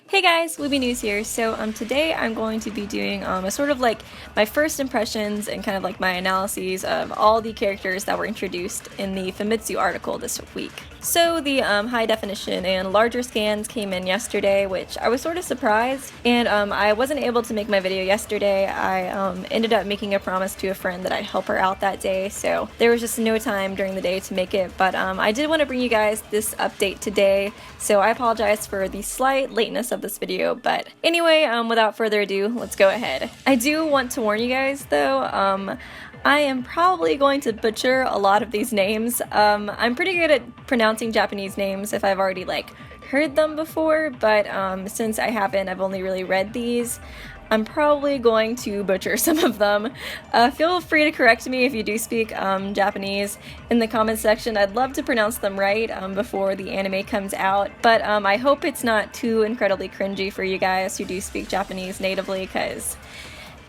Hey guys, Weeby News here. So today I'm going to be doing a sort of like my first impressions and kind of like my analyses of all the characters that were introduced in the Famitsu article this week. So the high definition and larger scans came in yesterday, which I was sort of surprised, and I wasn't able to make my video yesterday. I ended up making a promise to a friend that I'd help her out that day, so there was just no time during the day to make it, but I did want to bring you guys this update today, so I apologize for the slight lateness of this video, but anyway, without further ado, let's go ahead. I do want to warn you guys though, I am probably going to butcher a lot of these names. I'm pretty good at pronouncing Japanese names if I've already like heard them before, but since I haven't, I've only really read these. I'm probably going to butcher some of them. Feel free to correct me if you do speak Japanese in the comments section. I'd love to pronounce them right before the anime comes out, but I hope it's not too incredibly cringy for you guys who do speak Japanese natively, because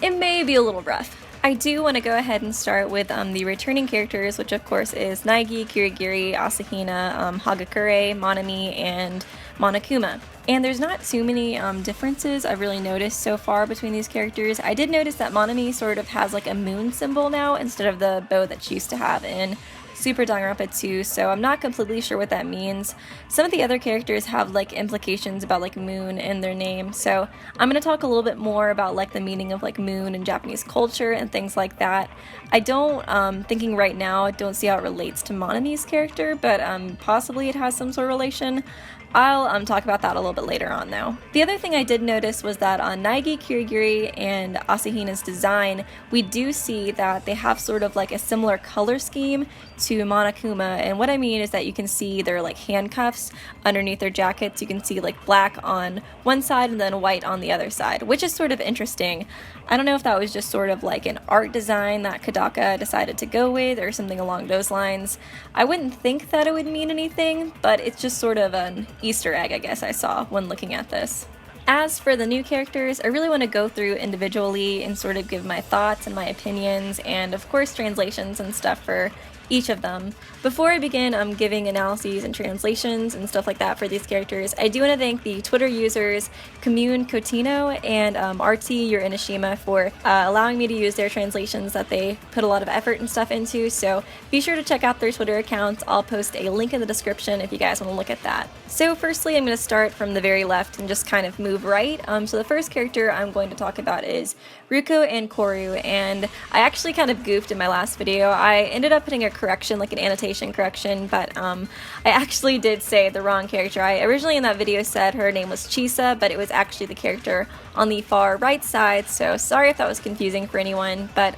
it may be a little rough. I do want to go ahead and start with the returning characters, which of course is Naegi, Kirigiri, Asahina, Hagakure, Monami, and Monokuma. And there's not too many differences I've really noticed so far between these characters. I did notice that Monami sort of has like a moon symbol now instead of the bow that she used to have in Super Danganronpa 2, so I'm not completely sure what that means. Some of the other characters have like implications about like moon in their name, so I'm going to talk a little bit more about like the meaning of like moon in Japanese culture and things like that. I don't, thinking right now, I don't see how it relates to Monami's character, but possibly it has some sort of relation. I'll talk about that a little bit later on though. The other thing I did notice was that on Naegi, Kirigiri, and Asahina's design, we do see that they have sort of like a similar color scheme to Monokuma, and what I mean is that you can see their like handcuffs underneath their jackets. You can see like black on one side and then white on the other side, which is sort of interesting. I don't know if that was just sort of like an art design that Kodaka decided to go with or something along those lines. I wouldn't think that it would mean anything, but it's just sort of an Easter egg I guess I saw when looking at this. As for the new characters, I really want to go through individually and sort of give my thoughts and my opinions and of course translations and stuff for each of them. Before I begin giving analyses and translations and stuff like that for these characters, I do want to thank the Twitter users Commune Cotino and RT Urinishima for allowing me to use their translations that they put a lot of effort and stuff into, so be sure to check out their Twitter accounts. I'll post a link in the description if you guys want to look at that. So firstly, I'm going to start from the very left and just kind of move right. So the first character I'm going to talk about is Ruko and Koru, and I actually kind of goofed in my last video. I ended up putting a correction, like an annotation correction, but I actually did say the wrong character. I originally in that video said her name was Chisa, but it was actually the character on the far right side, so sorry if that was confusing for anyone, but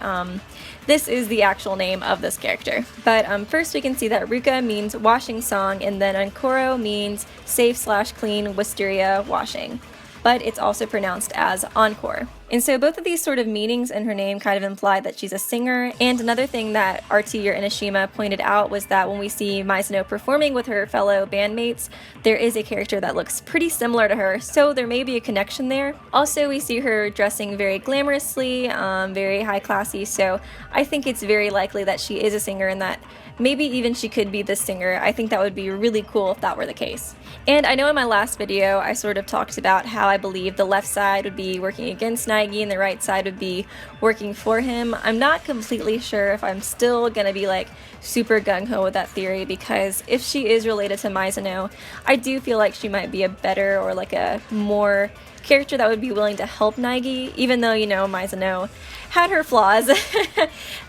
this is the actual name of this character. But first we can see that Ruka means washing song, and then Ankoro means safe/clean wisteria washing, but it's also pronounced as encore. And so both of these sort of meanings in her name kind of imply that she's a singer. And another thing that RT Urinishima pointed out was that when we see Mizuno performing with her fellow bandmates, there is a character that looks pretty similar to her, so there may be a connection there. Also, we see her dressing very glamorously, very high classy, so I think it's very likely that she is a singer and that maybe even she could be the singer. I think that would be really cool if that were the case. And I know in my last video I sort of talked about how I believe the left side would be working against Naegi and the right side would be working for him. I'm not completely sure if I'm still gonna be like super gung-ho with that theory, because if she is related to Mizuno, I do feel like she might be a better or like a more character that would be willing to help Naegi, even though, you know, Mizuno had her flaws.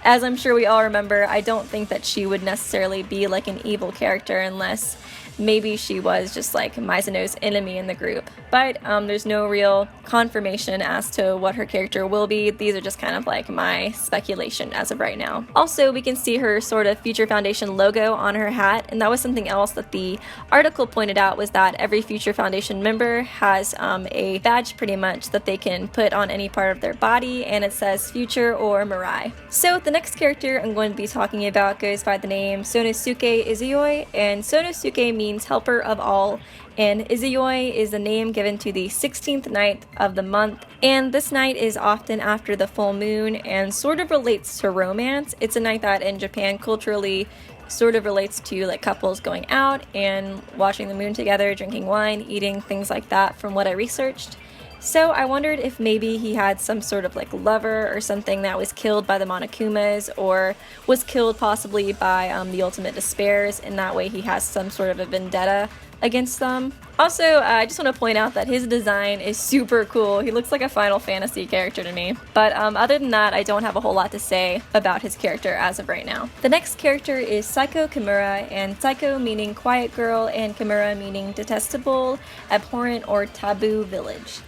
As I'm sure we all remember, I don't think that she would necessarily be like an evil character unless maybe she was just like Mizuno's enemy in the group. But there's no real confirmation as to what her character will be. These are just kind of like my speculation as of right now. Also, we can see her sort of Future Foundation logo on her hat, and that was something else that the article pointed out, was that every Future Foundation member has a badge pretty much that they can put on any part of their body, and it says Future or Mirai. So the next character I'm going to be talking about goes by the name Sonosuke Izuyoi, and Sonosuke means helper of all, and Izuyoi is the name given to the 16th night of the month, and this night is often after the full moon and sort of relates to romance. It's a night that in Japan culturally sort of relates to like couples going out and watching the moon together, drinking wine, eating, things like that from what I researched. So I wondered if maybe he had some sort of like lover or something that was killed by the Monokumas, or was killed possibly by the Ultimate Despairs, and that way he has some sort of a vendetta against them. Also, I just want to point out that his design is super cool. He looks like a Final Fantasy character to me. But other than that, I don't have a whole lot to say about his character as of right now. The next character is Psycho Kimura, and Psycho meaning quiet girl, and Kimura meaning detestable, abhorrent, or taboo village.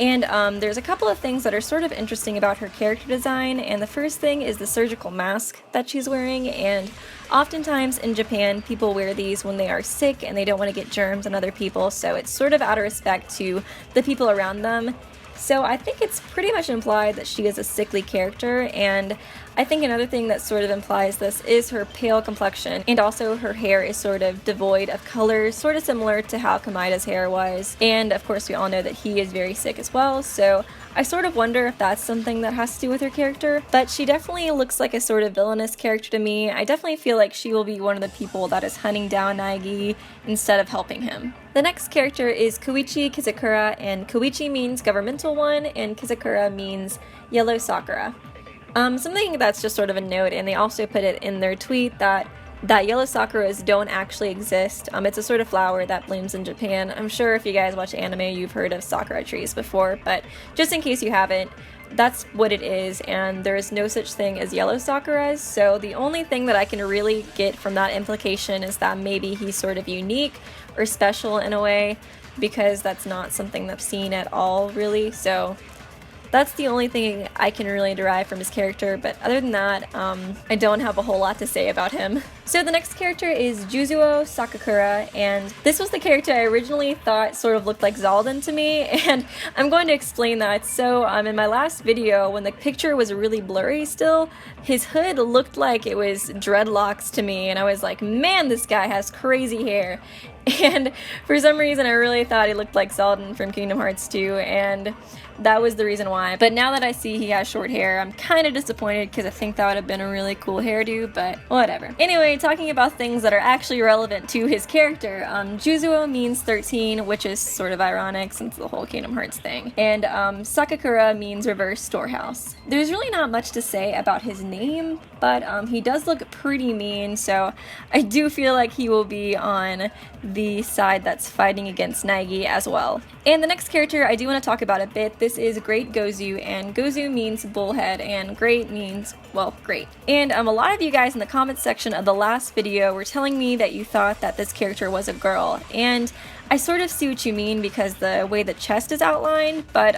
And there's a couple of things that are sort of interesting about her character design, and the first thing is the surgical mask that she's wearing, and oftentimes in Japan people wear these when they are sick and they don't want to get germs on other people, so it's sort of out of respect to the people around them. So I think it's pretty much implied that she is a sickly character, and I think another thing that sort of implies this is her pale complexion, and also her hair is sort of devoid of color, sort of similar to how Kamaida's hair was. And of course we all know that he is very sick as well, so I sort of wonder if that's something that has to do with her character, but she definitely looks like a sort of villainous character to me. I definitely feel like she will be one of the people that is hunting down Naegi instead of helping him. The next character is Koichi Kizakura, and Koichi means governmental one, and Kizakura means yellow sakura. Something that's just sort of a note, and they also put it in their tweet, that yellow sakuras don't actually exist. It's a sort of flower that blooms in Japan. I'm sure if you guys watch anime, you've heard of sakura trees before, but just in case you haven't, that's what it is, and there is no such thing as yellow sakuras, so the only thing that I can really get from that implication is that maybe he's sort of unique or special in a way, because that's not something that's seen at all, really, so that's the only thing I can really derive from his character, but other than that, I don't have a whole lot to say about him. So the next character is Juzuo Sakakura, and this was the character I originally thought sort of looked like Zaldin to me, and I'm going to explain that. So in my last video, when the picture was really blurry still, his hood looked like it was dreadlocks to me, and I was like, man, this guy has crazy hair. And for some reason I really thought he looked like Zaldin from Kingdom Hearts 2, and that was the reason why. But now that I see he has short hair, I'm kind of disappointed because I think that would have been a really cool hairdo, but whatever. Anyway, talking about things that are actually relevant to his character, Juzuo means 13, which is sort of ironic since the whole Kingdom Hearts thing, and Sakakura means reverse storehouse. There's really not much to say about his name, but he does look pretty mean, so I do feel like he will be on the side that's fighting against Naegi as well. And the next character I do want to talk about a bit. This is Great Gozu, and Gozu means bullhead, and great means, well, great. And a lot of you guys in the comments section of the last video were telling me that you thought that this character was a girl, and I sort of see what you mean because the way the chest is outlined, but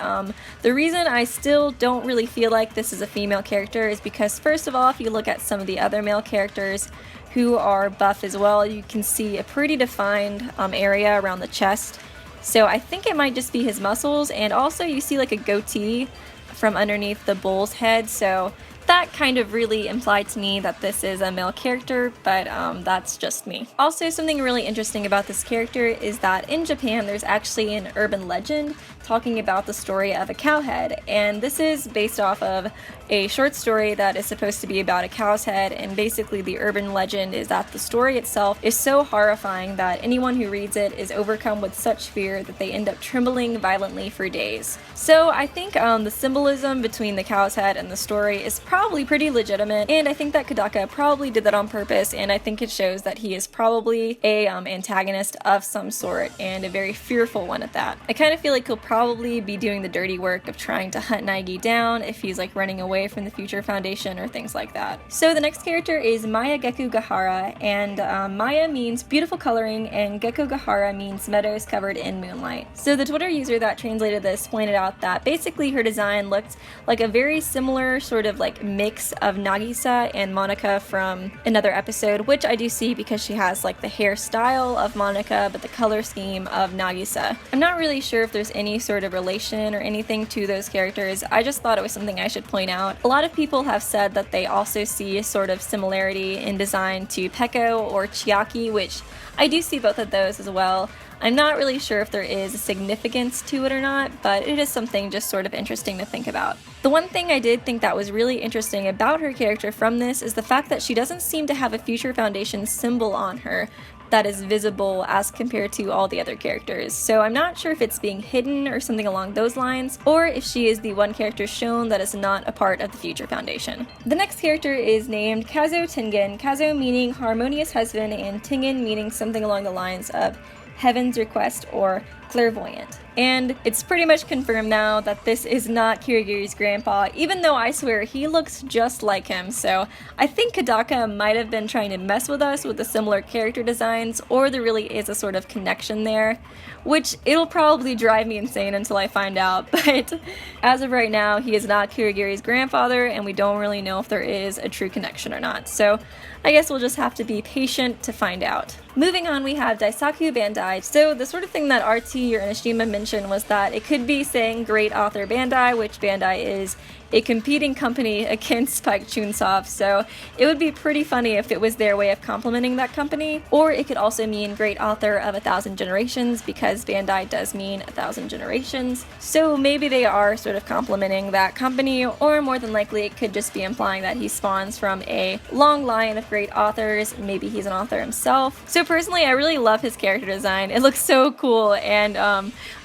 the reason I still don't really feel like this is a female character is because, first of all, if you look at some of the other male characters who are buff as well, you can see a pretty defined area around the chest. So I think it might just be his muscles, and also you see like a goatee from underneath the bull's head, so that kind of really implied to me that this is a male character, but that's just me. Also, something really interesting about this character is that in Japan there's actually an urban legend talking about the story of a cow head, and this is based off of a short story that is supposed to be about a cow's head, and basically the urban legend is that the story itself is so horrifying that anyone who reads it is overcome with such fear that they end up trembling violently for days. So I think the symbolism between the cow's head and the story is probably pretty legitimate, and I think that Kodaka probably did that on purpose, and I think it shows that he is probably a antagonist of some sort, and a very fearful one at that. I kind of feel like he'll probably be doing the dirty work of trying to hunt Naegi down if he's like running away from the Future Foundation or things like that. So the next character is Maya Geku Gahara, and Maya means beautiful coloring, and Geku Gahara means meadows covered in moonlight. So the Twitter user that translated this pointed out that basically her design looked like a very similar sort of like mix of Nagisa and Monica from another episode, which I do see because she has like the hairstyle of Monica but the color scheme of Nagisa. I'm not really sure if there's any sort of relation or anything to those characters. I just thought it was something I should point out out. A lot of people have said that they also see a sort of similarity in design to Peko or Chiaki, which I do see both of those as well. I'm not really sure if there is a significance to it or not, but it is something just sort of interesting to think about. The one thing I did think that was really interesting about her character from this is the fact that she doesn't seem to have a Future Foundation symbol on her that is visible as compared to all the other characters. So I'm not sure if it's being hidden or something along those lines, or if she is the one character shown that is not a part of the Future Foundation. The next character is named Kazo Tingen, Kazo meaning harmonious husband and Tingen meaning something along the lines of Heaven's Request or clairvoyant. And it's pretty much confirmed now that this is not Kirigiri's grandpa, even though I swear he looks just like him. So I think Kadaka might have been trying to mess with us with the similar character designs, or there really is a sort of connection there, which it'll probably drive me insane until I find out. But as of right now, he is not Kirigiri's grandfather, and we don't really know if there is a true connection or not. So I guess we'll just have to be patient to find out. Moving on, we have Daisaku Bandai. So the sort of thing that RT or Inashima mentioned was that it could be saying Great Author Bandai, which Bandai is a competing company against Spike Chunsoft, so it would be pretty funny if it was their way of complimenting that company. Or it could also mean Great Author of 1,000 Generations, because Bandai does mean 1,000 generations. So maybe they are sort of complimenting that company, or more than likely it could just be implying that he spawns from a long line of great authors. Maybe he's an author himself. So personally, I really love his character design. It looks so cool, and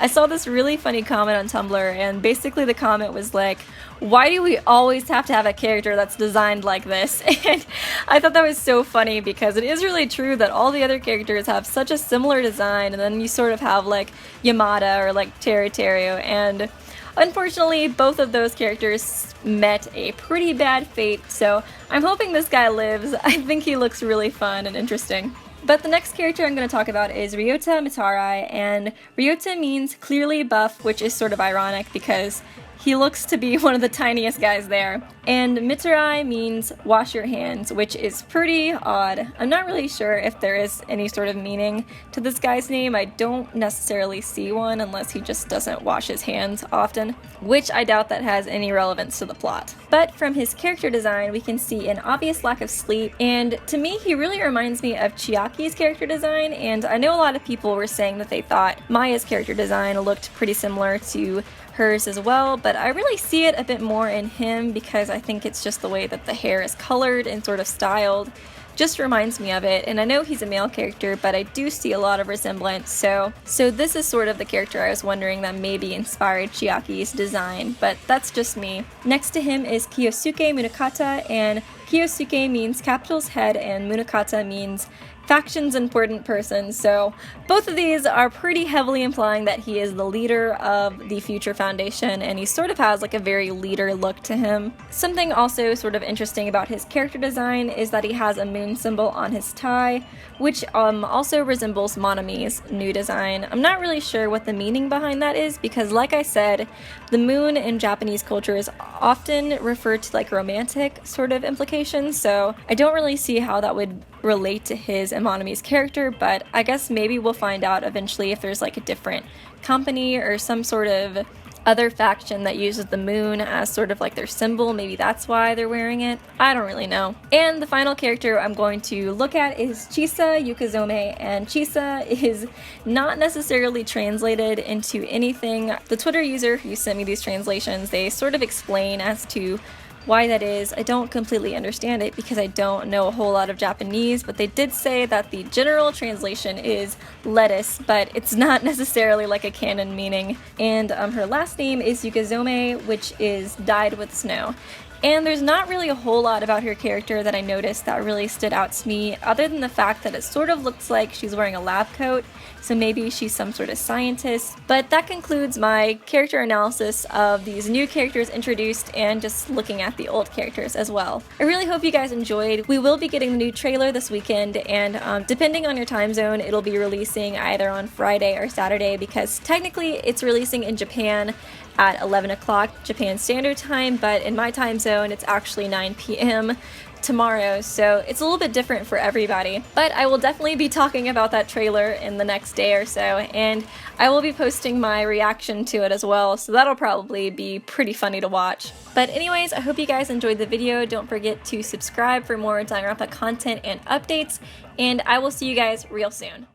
I saw this really funny comment on Tumblr, and basically the comment was like, why do we always have to have a character that's designed like this? And I thought that was so funny, because it is really true that all the other characters have such a similar design, and then you sort of have like Yamada or like Teru, and unfortunately both of those characters met a pretty bad fate, so I'm hoping this guy lives. I think he looks really fun and interesting. But the next character I'm going to talk about is Ryota Mitarai, and Ryota means clearly buff, which is sort of ironic because he looks to be one of the tiniest guys there. And Mitarai means wash your hands, which is pretty odd. I'm not really sure if there is any sort of meaning to this guy's name. I don't necessarily see one unless he just doesn't wash his hands often, which I doubt that has any relevance to the plot. But from his character design, we can see an obvious lack of sleep, and to me, he really reminds me of Chiaki's character design, and I know a lot of people were saying that they thought Maya's character design looked pretty similar to hers as well, but I really see it a bit more in him because I think it's just the way that the hair is colored and sort of styled. Just reminds me of it, and I know he's a male character, but I do see a lot of resemblance, so this is sort of the character I was wondering that maybe inspired Chiaki's design, but that's just me. Next to him is Kiyosuke Munakata, and Kiyosuke means capital's head, and Munakata means faction's important person, so both of these are pretty heavily implying that he is the leader of the Future Foundation, and he sort of has like a very leader look to him. Something also sort of interesting about his character design is that he has a moon symbol on his tie, which also resembles Monami's new design. I'm not really sure what the meaning behind that is, because like I said, the moon in Japanese culture is often referred to like romantic sort of implications, so I don't really see how that would relate to his and Monami's character, but I guess maybe we'll find out eventually if there's like a different company or some sort of other faction that uses the moon as sort of like their symbol. Maybe that's why they're wearing it. I don't really know. And the final character I'm going to look at is Chisa Yukazome, and Chisa is not necessarily translated into anything. The Twitter user who sent me these translations, they sort of explain as to why that is. I don't completely understand it because I don't know a whole lot of Japanese, but they did say that the general translation is lettuce, but it's not necessarily like a canon meaning. And her last name is Yukazome, which is dyed with snow. And there's not really a whole lot about her character that I noticed that really stood out to me, other than the fact that it sort of looks like she's wearing a lab coat, so maybe she's some sort of scientist. But that concludes my character analysis of these new characters introduced and just looking at the old characters as well. I really hope you guys enjoyed. We will be getting the new trailer this weekend, and depending on your time zone, it'll be releasing either on Friday or Saturday, because technically it's releasing in Japan at 11 o'clock Japan Standard Time, but in my time zone video and it's actually 9 p.m. tomorrow, so it's a little bit different for everybody. But I will definitely be talking about that trailer in the next day or so, and I will be posting my reaction to it as well, so that'll probably be pretty funny to watch. But anyways, I hope you guys enjoyed the video. Don't forget to subscribe for more Danganronpa content and updates, and I will see you guys real soon.